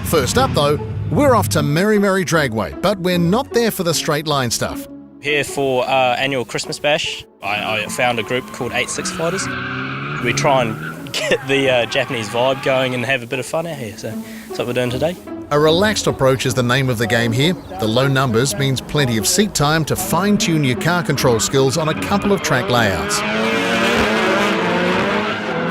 First up though, we're off to Meremere Dragway, but we're not there for the straight line stuff. Here for our annual Christmas bash. I found a group called 86 Fighters. We try and get the Japanese vibe going and have a bit of fun out here, so that's what we're doing today. A relaxed approach is the name of the game here. The low numbers means plenty of seat time to fine-tune your car control skills on a couple of track layouts.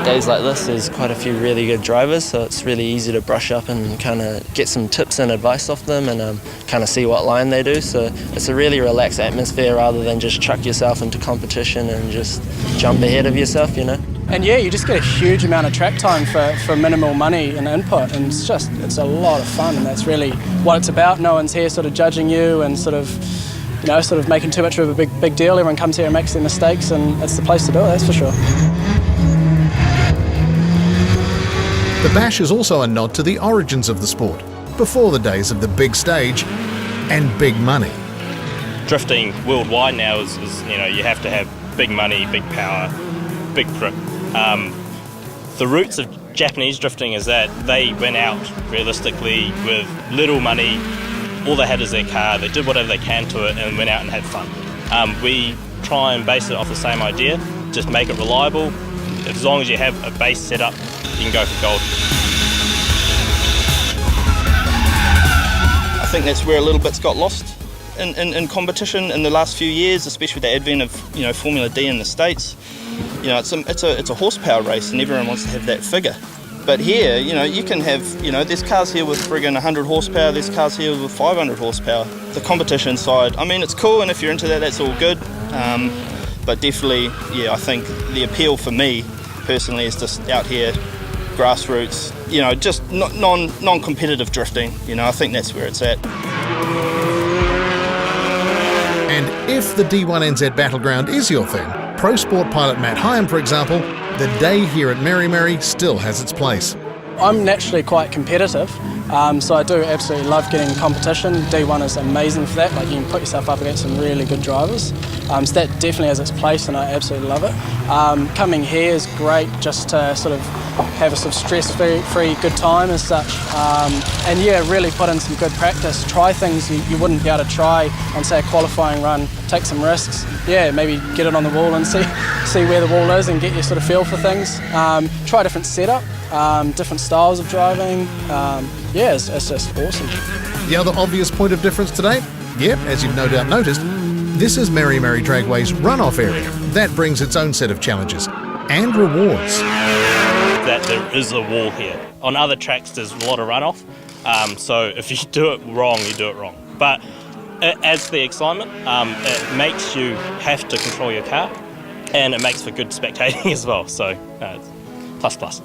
Days like this, there's quite a few really good drivers, so it's really easy to brush up and kind of get some tips and advice off them and kind of see what line they do. So it's a really relaxed atmosphere rather than just chuck yourself into competition and just jump ahead of yourself, you know. And yeah, you just get a huge amount of track time for minimal money and input, and it's a lot of fun, and that's really what it's about. No one's here sort of judging you and sort of making too much of a big deal. Everyone comes here and makes their mistakes, and it's the place to do it, that's for sure. The bash is also a nod to the origins of the sport, before the days of the big stage and big money. Drifting worldwide now is you have to have big money, big power, big grip. The roots of Japanese drifting is that they went out realistically with little money. All they had is their car. They did whatever they can to it and went out and had fun. We try and base it off the same idea, just make it reliable. As long as you have a base set up, you can go for gold. I think that's where a little bit's got lost in competition in the last few years, especially with the advent of Formula D in the States. It's a horsepower race, and everyone wants to have that figure. But here, you can have, there's cars here with friggin' 100 horsepower, there's cars here with 500 horsepower. The competition side, it's cool, and if you're into that, that's all good. But definitely, I think the appeal for me personally is just out here, grassroots, just non-competitive drifting. I think that's where it's at. And if the D1NZ Battleground is your thing, Pro Sport pilot Matt Hyam, for example, the day here at Meremere still has its place. I'm naturally quite competitive, so I do absolutely love getting competition. D1 is amazing for that, you can put yourself up against some really good drivers. So that definitely has its place, and I absolutely love it. Coming here is great just to sort of have a sort of stress-free good time as such. And yeah, really put in some good practice, try things you wouldn't be able to try on, say, a qualifying run, take some risks. Yeah, maybe get it on the wall and see where the wall is and get your sort of feel for things. Try a different setup, different styles of driving. Yeah, it's just awesome. The other obvious point of difference today? Yep, as you've no doubt noticed, this is Meremere Dragway's runoff area. That brings its own set of challenges and rewards. That there is a wall here. On other tracks there's a lot of runoff, so if you do it wrong, you do it wrong. But it adds the excitement, it makes you have to control your car, and it makes for good spectating as well, so plus.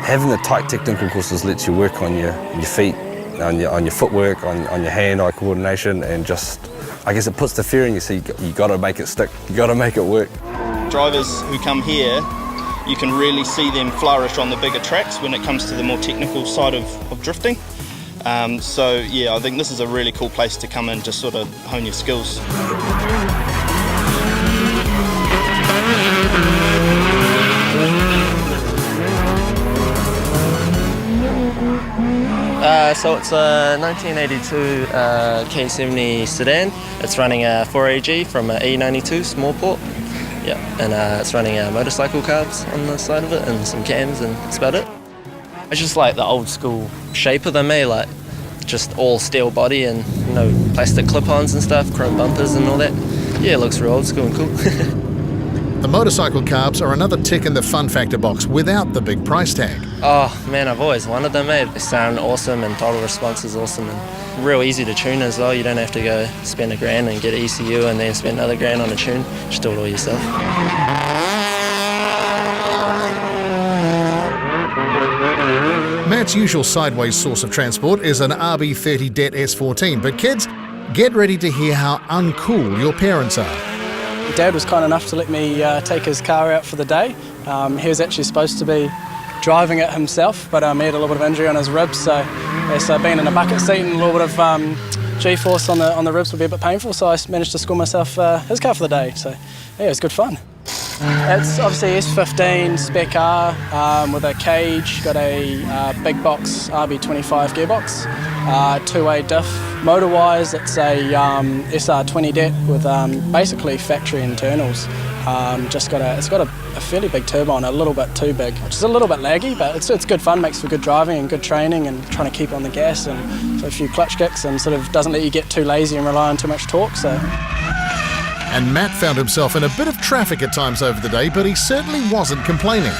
Having the tight technical courses lets you work on your feet, on your footwork, on your hand-eye coordination, and just, I guess it puts the fear in you, so you got to make it stick, you got to make it work. Drivers who come here, you can really see them flourish on the bigger tracks when it comes to the more technical side of drifting. So yeah, I think this is a really cool place to come and just sort of hone your skills. So it's a 1982 K70 sedan. It's running a 4AG from an E92 small port. Yeah, and it's running motorcycle carbs on the side of it and some cams, and that's about it. I just like the old school shape of them, just all steel body and plastic clip-ons and stuff, chrome bumpers and all that. Yeah, it looks real old school and cool. The motorcycle carbs are another tick in the fun factor box without the big price tag. Oh man, I've always wanted them, mate. They sound awesome and total response is awesome and real easy to tune as well. You don't have to go spend $1,000 and get an ECU and then spend another $1,000 on a tune. Just do it all yourself. Matt's usual sideways source of transport is an RB30 Det S14, but kids, get ready to hear how uncool your parents are. Dad was kind enough to let me take his car out for the day. He was actually supposed to be driving it himself, but he had a little bit of injury on his ribs, so being in a bucket seat and a little bit of G-force on the ribs would be a bit painful, so I managed to score myself his car for the day. So yeah, it was good fun. It's obviously S15 spec R with a cage, got a big box RB25 gearbox, two-way diff. Motor-wise, it's a SR20 deck with basically factory internals. It's got a fairly big turbo on it, a little bit too big, which is a little bit laggy, but it's good fun, makes for good driving and good training and trying to keep on the gas and so a few clutch kicks and sort of doesn't let you get too lazy and rely on too much torque. So. And Matt found himself in a bit of traffic at times over the day, but he certainly wasn't complaining.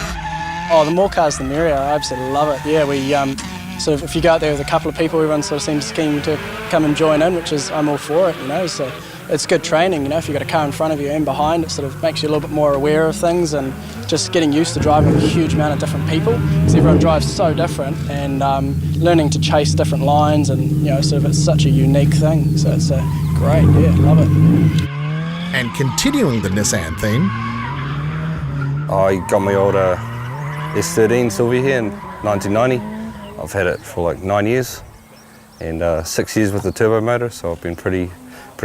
Oh, the more cars the merrier, I absolutely love it. Yeah, we sort of, if you go out there with a couple of people, everyone sort of seems keen to come and join in, which is, I'm all for it, you know, so it's good training, you know, if you've got a car in front of you and behind, it sort of makes you a little bit more aware of things and just getting used to driving with a huge amount of different people, because everyone drives so different, and learning to chase different lines, and, you know, sort of it's such a unique thing, so it's great, yeah, love it. And continuing the Nissan theme, I got my old S13 Sylvia here in 1990. I've had it for like 9 years and 6 years with the turbo motor, so I've been pretty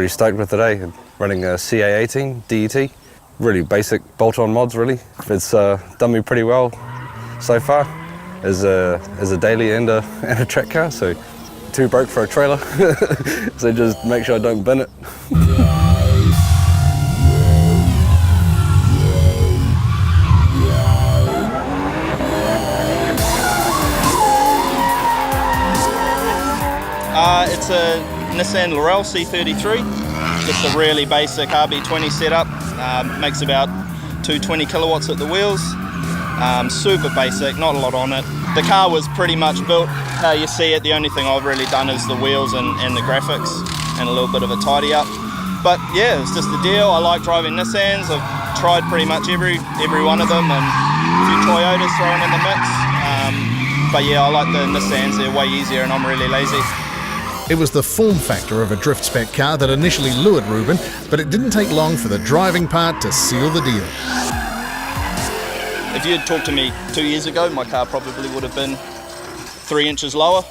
stoked with it today. Running a CA18 DET, really basic bolt-on mods really. It's done me pretty well so far as a daily and a track car, so too broke for a trailer, so just make sure I don't bin it. It's a Nissan Laurel C33, just a really basic RB20 setup, makes about 220 kilowatts at the wheels, super basic, not a lot on it. The car was pretty much built how you see it, the only thing I've really done is the wheels and the graphics and a little bit of a tidy up. But yeah, it's just the deal. I like driving Nissans, I've tried pretty much every one of them, and a few Toyotas thrown in the mix. But yeah, I like the Nissans, they're way easier and I'm really lazy. it was the form factor of a drift spec car that initially lured Ruben, but it didn't take long for the driving part to seal the deal. If you had talked to me 2 years ago, my car probably would have been 3 inches lower,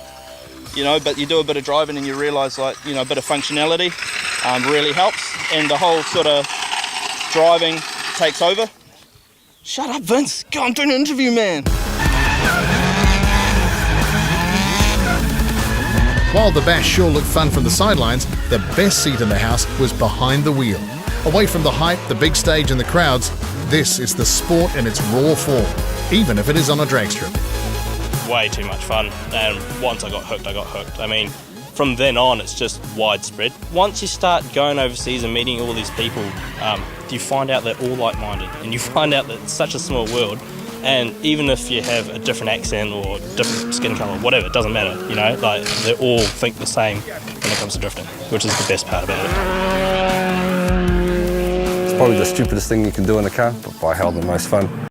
you know, but you do a bit of driving and you realise, like, you know, a bit of functionality really helps, and the whole sort of driving takes over. Shut up, Vince. Go, I'm doing an interview, man. While the bash sure looked fun from the sidelines, the best seat in the house was behind the wheel. Away from the hype, the big stage and the crowds, this is the sport in its raw form, even if it is on a drag strip. Way too much fun, and once I got hooked, I got hooked. I mean, from then on, it's just widespread. Once you start going overseas and meeting all these people, you find out they're all like-minded, and you find out that it's such a small world, and even if you have a different accent or different skin colour, whatever, it doesn't matter, you know, like, they all think the same when it comes to drifting, which is the best part about it. It's probably the stupidest thing you can do in a car, but by hell the most fun.